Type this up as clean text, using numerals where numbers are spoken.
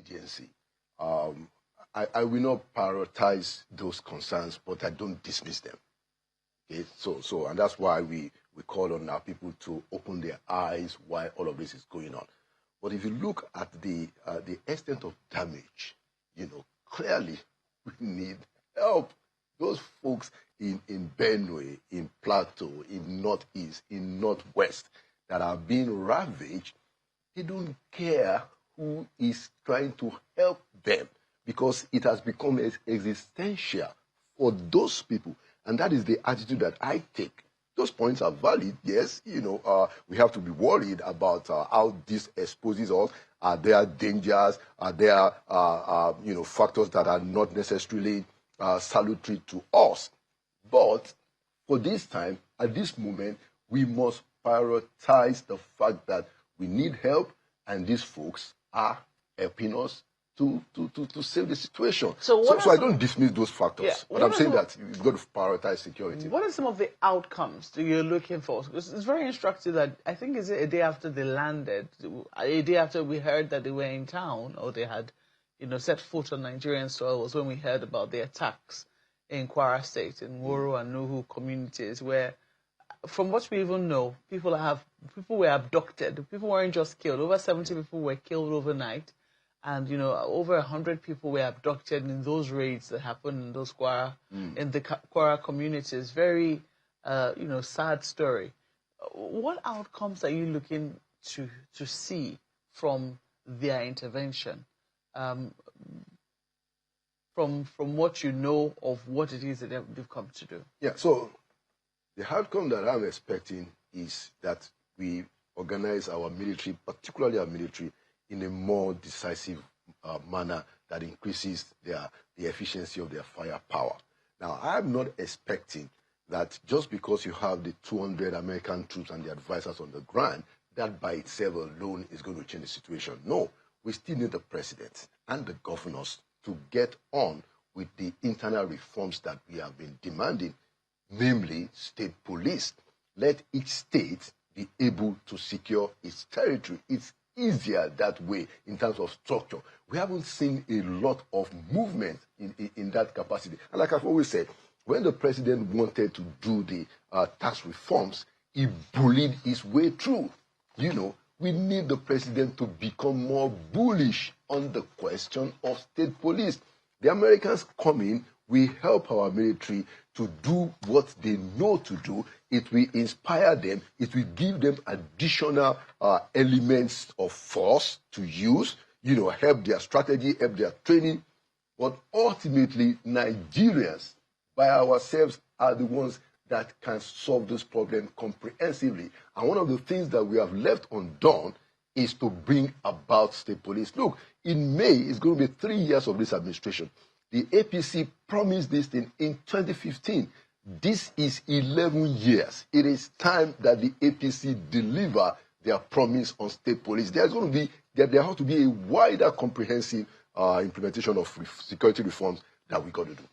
agency. I will not prioritize those concerns, but I don't dismiss them. Okay, and that's why we call on our people to open their eyes while all of this is going on. But if you look at the extent of damage, clearly we need help. Those folks in Benue, in Plateau, in Northeast, in Northwest that are being ravaged, they don't care who is trying to help them because it has become existential for those people. And that is the attitude that I take. Those points are valid, yes. We have to be worried about how this exposes us. Are there dangers? Are there, factors that are not necessarily salutary to us? But for this time, at this moment, we must prioritize the fact that we need help, and these folks are helping us to save the situation. So I don't dismiss those factors, yeah. But I'm saying that you've got to prioritize security. What are some of the outcomes that you're looking for? Because it's very instructive that, I think, is it a day after they landed, a day after we heard that they were in town, or they had, set foot on Nigerian soil, was when we heard about the attacks in Kwara State, in Woro and Nuhu communities, where, from what we even know, people were abducted. People weren't just killed. Over 70 people were killed overnight. And, over 100 people were abducted in those raids that happened in those in the Kwara communities. Very, sad story. What outcomes are you looking to see from their intervention? From what you know of what it is that they've come to do? Yeah, so the outcome that I'm expecting is that we organize our military, particularly our military, in a more decisive manner that increases the efficiency of their firepower. Now, I'm not expecting that just because you have the 200 American troops and the advisors on the ground, that by itself alone is going to change the situation. No, we still need the president and the governors to get on with the internal reforms that we have been demanding, namely state police. Let each state be able to secure its territory. It's easier that way in terms of structure. We haven't seen a lot of movement in that capacity. And like I've always said, when the president wanted to do the tax reforms, he bullied his way through. We need the president to become more bullish on the question of state police. The Americans come in, we help our military to do what they know to do. It will inspire them. It will give them additional elements of force to use, help their strategy, help their training. But ultimately, Nigerians, by ourselves, are the ones that can solve this problem comprehensively. And one of the things that we have left undone is to bring about state police. Look, in May, it's going to be 3 years of this administration. The APC promised this thing in 2015. This is 11 years. It is time that the APC deliver their promise on state police. There has to be a wider comprehensive implementation of security reforms that we got to do.